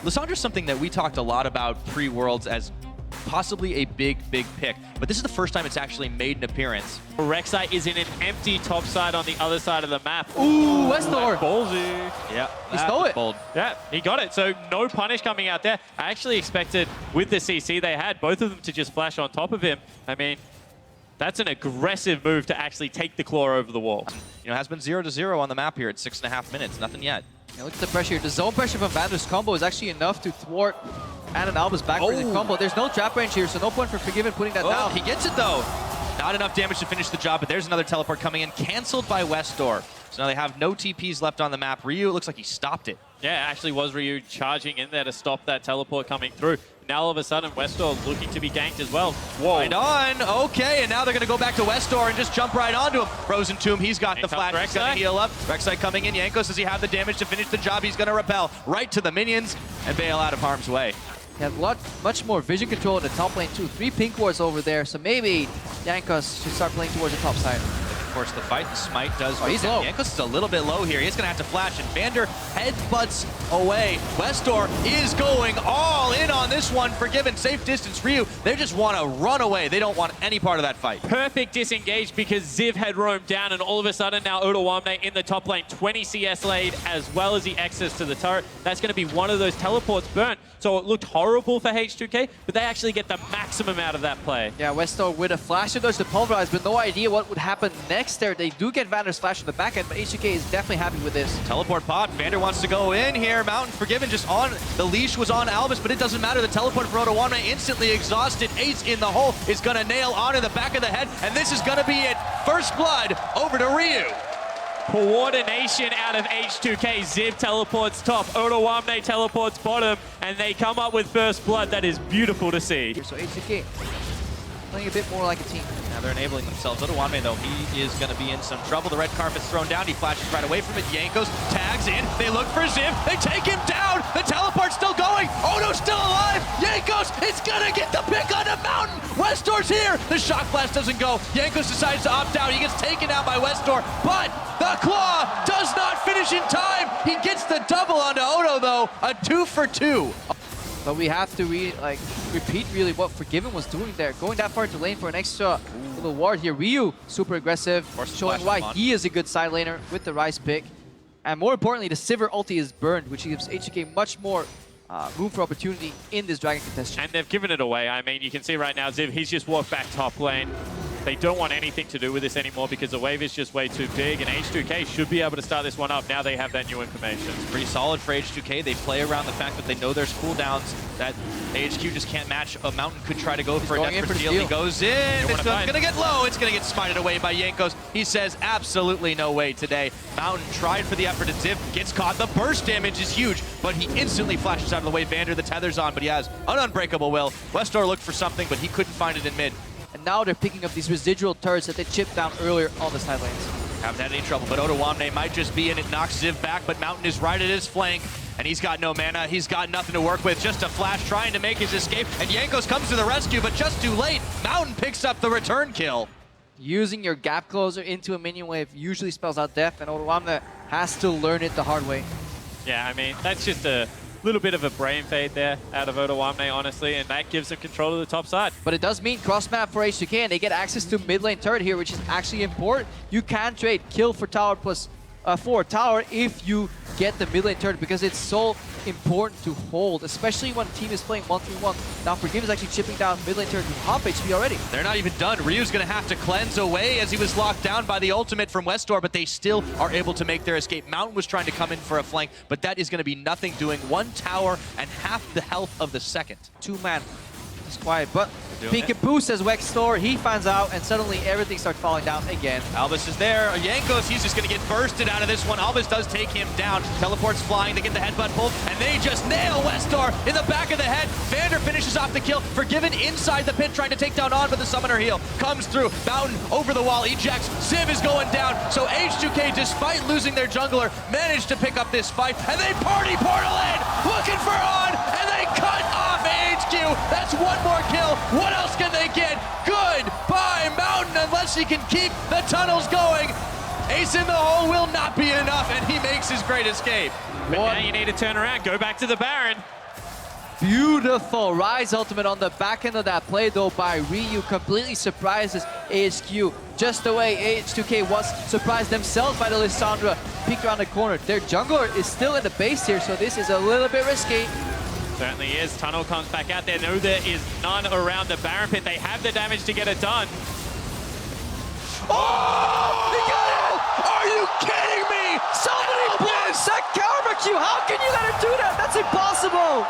Lissandra's something that we talked a lot about pre-Worlds as possibly a big pick, but this is the first time it's actually made an appearance. Rek'Sai is in an empty top side on the other side of the map. Ooh, Westdoor. Ballsy. Yeah, He stole it. bold. Yeah, he got it. So no punish coming out there. I actually expected with the CC they had, both of them to just flash on top of him. I mean, that's an aggressive move to actually take the claw over the wall. You know, it has been 0-0 on the map here at 6.5 minutes. Nothing yet. Yeah, look at the pressure here. The zone pressure from Vander's combo is actually enough to thwart and Albis back for the combo. There's no trap range here, so no point for Forgiven putting that down. He gets it though. Not enough damage to finish the job, but there's another teleport coming in, canceled by Westdoor. So now they have no TPs left on the map. Ryu, it looks like he stopped it. Yeah, actually was Ryu charging in there to stop that teleport coming through. Now all of a sudden, Westdoor looking to be ganked as well. Whoa. Right on. Okay, and now they're going to go back to Westdoor and just jump right onto him. Frozen Tomb, he's got the flash. He's going to heal up. Rek'Sai coming in. Jankos, does he have the damage to finish the job? He's going to repel right to the minions and bail out of harm's way. He has much more vision control in the top lane too. 3 pink wards over there, so maybe Jankos should start playing towards the top side. Of course, the fight, the smite does. Oh, he's low. Jankos is a little bit low here. He's going to have to flash, and Vander headbutts away. Westdoor is going all in on this one. Forgiven, safe distance. Ryu, they just want to run away. They don't want any part of that fight. Perfect disengage because ZIV had roamed down, and all of a sudden now Odoamne in the top lane, 20 CS lead, as well as the access to the turret. That's going to be one of those teleports burnt. So it looked horrible for H2K, but they actually get the maximum out of that play. Yeah, Westdoor with a flash to dodge the pulverize, but no idea what would happen next there. They do get Vander's flash on the back end, but H2K is definitely happy with this. Teleport pop. Vander wants to go in here. Mountain Forgiven just on. The leash was on Albis, but it doesn't matter. The teleport for Odoamne instantly exhausted. Ace in the hole is going to nail onto the back of the head, and this is going to be it. First blood over to Ryu. Coordination out of H2K. ZIV teleports top, Odoamne teleports bottom, and they come up with first blood. That is beautiful to see. So H2K playing a bit more like a team. Now they're enabling themselves. Odoamne, though, he is going to be in some trouble. The red carpet's thrown down. He flashes right away from it. Jankos tags in. They look for ZIV. They take him down. The teleport's still going. Odo's still alive. Jankos is going to get the pick on the mountain. Westdoor's here. The shock blast doesn't go. Jankos decides to opt out. He gets taken out by Westdoor, but the claw does not finish in time. He gets the double onto Odo, though. A 2 for 2. But we have to repeat really what Forgiven was doing there. Going that far into lane for an extra little ward here. Ryu, super aggressive, showing why he is a good side laner with the Ryze pick. And more importantly, the Sivir ulti is burned, which gives H2K much more room for opportunity in this Dragon contestation. And they've given it away. I mean, you can see right now, ZIV, he's just walked back top lane. They don't want anything to do with this anymore because the wave is just way too big, and H2K should be able to start this one up now they have that new information. Pretty solid for H2K. They play around the fact that they know there's cooldowns that AHQ just can't match. A Mountain could try to go for a desperate steal. He goes in. It's going to get low. It's going to get smited away by Jankos. He says absolutely no way today. Mountain tried for the effort, and ZIV gets caught. The burst damage is huge, but he instantly flashes out of the way. Vander, the tether's on, but he has an unbreakable will. Westdoor looked for something, but he couldn't find it in mid. And now they're picking up these residual turrets that they chipped down earlier on the side lanes. Haven't had any trouble, but Odoamne might just be in. It knocks ZIV back, but Mountain is right at his flank, and he's got no mana. He's got nothing to work with. Just a flash trying to make his escape, and Jankos comes to the rescue, but just too late. Mountain picks up the return kill. Using your gap closer into a minion wave usually spells out death, and Odoamne has to learn it the hard way. Yeah, I mean, that's just a little bit of a brain fade there out of Odoamne, honestly, and that gives them control of the top side. But it does mean cross map for H2K, and they get access to mid lane turret here, which is actually important. You can trade kill for tower plus for tower if you get the mid lane turret, because it's so important to hold, especially when a team is playing 1-3-1. Now Forgiven is actually chipping down mid lane turret with half HP already. They're not even done. Ryu's going to have to cleanse away as he was locked down by the ultimate from Westdoor, but they still are able to make their escape. Mountain was trying to come in for a flank, but that is going to be nothing, doing 1 tower and half the health of the second. 2-man. It's quiet, but peekaboo, says Westdoor. He finds out, and suddenly everything starts falling down again. Albis is there. Jankos, he's just going to get bursted out of this one. Albis does take him down. Teleports flying to get the headbutt pulled, and they just nail Westdoor in the back of the head. Vander finishes off the kill. Forgiven inside the pit, trying to take down On, but the summoner heal comes through. Mountain over the wall, ejects. ZIV is going down. So H2K, despite losing their jungler, managed to pick up this fight, and they party portal in, looking for On, and they cut off AHQ. That's one more kill. What else can they get? Goodbye, Mountain, unless he can keep the tunnels going. Ace in the hole will not be enough, and he makes his great escape. But now you need to turn around, go back to the Baron. Beautiful Ryze ultimate on the back end of that play though by Ryu. Completely surprises AHQ. Just the way H2K was surprised themselves by the Lissandra. Peeked around the corner. Their jungler is still in the base here, so this is a little bit risky. Certainly is. Tunnel comes back out there. No, there is none around the Baron pit. They have the damage to get it done. Oh! He got it! Are you kidding me? Somebody blocks that counter Q. How can you let him do that? That's impossible.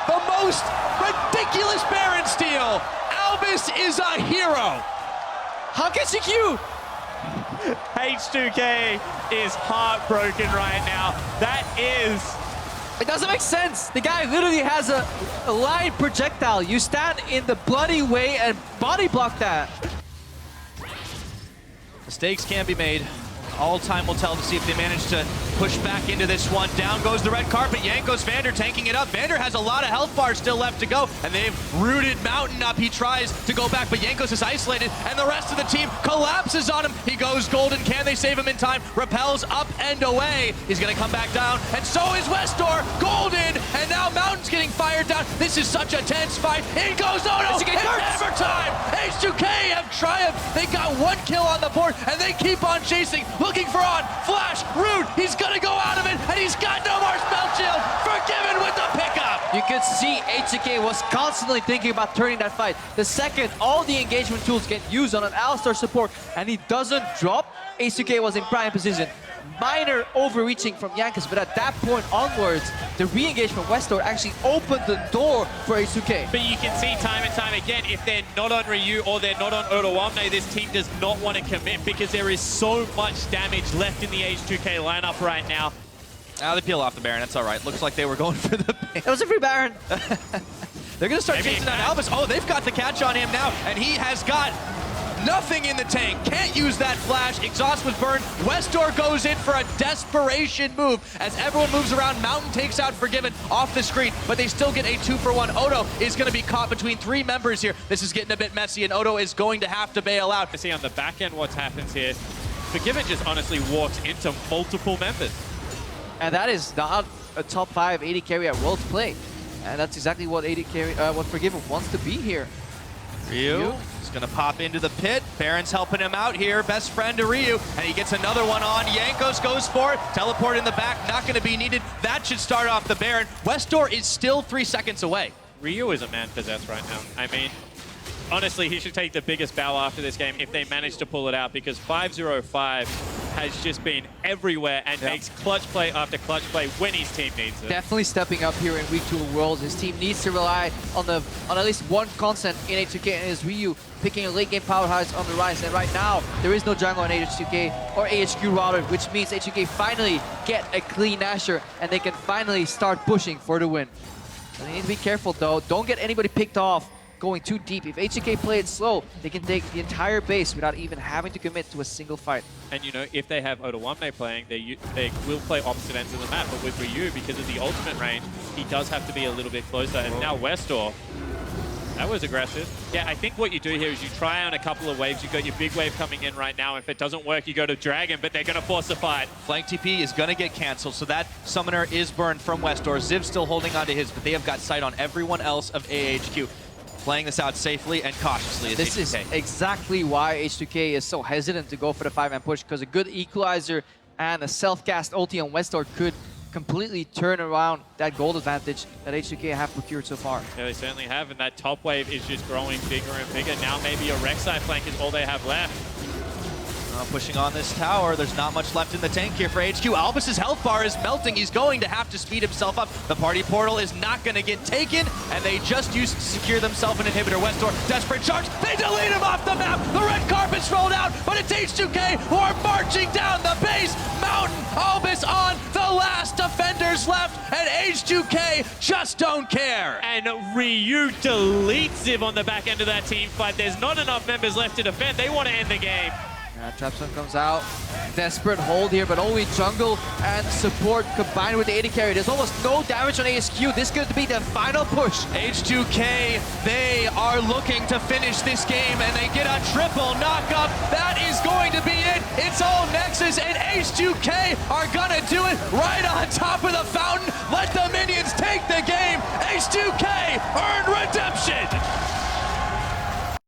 The most ridiculous Baron steal. Albis is a hero. How can she Q? H2K is heartbroken right now. That is... It doesn't make sense. The guy literally has a line projectile. You stand in the bloody way and body block that. Mistakes can be made. All time will tell to see if they manage to push back into this one. Down goes the red carpet. Jankos, Vander tanking it up. Vander has a lot of health bars still left to go, and they've rooted Mountain up. He tries to go back, but Jankos is isolated, and the rest of the team collapses on him. He goes golden. Can they save him in time? Repels up and away. He's going to come back down, and so is Westdoor. Golden, and now Mountain's getting fired down. This is such a tense fight. In goes Odo. It's hammer time. H2K have triumphed. They got one kill on the board, and they keep on chasing. Looking for on, flash, root, he's gonna go out of it, and he's got no more spell shield. Forgiven with the pickup. You could see H2K was constantly thinking about turning that fight. The second all the engagement tools get used on an Alistar support and he doesn't drop, H2K was in prime position. Minor overreaching from Jankos, but at that point onwards, the re-engage from Westdoor actually opened the door for H2K. But you can see time and time again, if they're not on Ryu or they're not on Odoamne, this team does not want to commit because there is so much damage left in the H2K lineup right now. They peel off the Baron, that's all right. Looks like they were going for the Baron. That was a free Baron. They're gonna start chasing down Albis. Oh, they've got the catch on him now, and he has got nothing in the tank. Can't use that flash. Exhaust was burned. Westdoor goes in for a desperation move. As everyone moves around, Mountain takes out Forgiven off the screen, but they still get a 2-for-1. Odo is going to be caught between three members here. This is getting a bit messy, and Odo is going to have to bail out. To see on the back end what happens here. Forgiven just honestly walks into multiple members. And that is not a top 5 AD carry at World's Play. And that's exactly what AD carry, what Forgiven wants to be here. Ryu is going to pop into the pit. Baron's helping him out here. Best friend to Ryu. And he gets another one on. Jankos goes for it. Teleport in the back. Not going to be needed. That should start off the Baron. Westdoor is still 3 seconds away. Ryu is a man possessed right now. I mean, honestly, he should take the biggest bow after this game if they manage to pull it out, because 505 has just been everywhere and makes clutch play after clutch play when his team needs it. Definitely stepping up here in week 2 of Worlds. His team needs to rely on at least one constant in H2K, and is Ryu picking a late game powerhouse on the Ryze. And right now, there is no jungle on H2K or AHQ router, which means H2K finally get a clean Asher, and they can finally start pushing for the win. They need to be careful though. Don't get anybody picked off going too deep. If H2K play it slow, they can take the entire base without even having to commit to a single fight. And you know, if they have Odoamne playing, they will play opposite ends of the map. But with Ryu, because of the ultimate range, he does have to be a little bit closer. And now Westdoor, that was aggressive. Yeah, I think what you do here is you try on a couple of waves. You've got your big wave coming in right now. If it doesn't work, you go to Dragon, but they're going to force a fight. Flank TP is going to get canceled, so that summoner is burned from Westdoor. Ziv's still holding on to his, but they have got sight on everyone else of AHQ. Playing this out safely and cautiously as This H2K. is exactly why H2K is so hesitant to go for the 5-man push, because a good equalizer and a self-cast ulti on Westdoor could completely turn around that gold advantage that H2K have procured so far. Yeah, they certainly have, and that top wave is just growing bigger and bigger. Now maybe a Rek'Sai flank is all they have left. Pushing on this tower. There's not much left in the tank here for HQ. Albis' health bar is melting. He's going to have to speed himself up. The party portal is not going to get taken, and they just used to secure themselves an inhibitor. Westdoor, desperate charge. They delete him off the map. The red carpet's rolled out, but it's H2K who are marching down the base. Mountain, Albis on, the last defenders left, and H2K just don't care. And Ryu deletes Ziv on the back end of that team fight. There's not enough members left to defend. They want to end the game. Trapstone comes out. Desperate hold here, but only jungle and support combined with the AD carry. There's almost no damage on AHQ. This could be the final push. H2K, they are looking to finish this game, and they get a triple knockup. That is going to be it. It's all Nexus, and H2K are gonna do it right on top of the fountain. Let the minions take the game. earned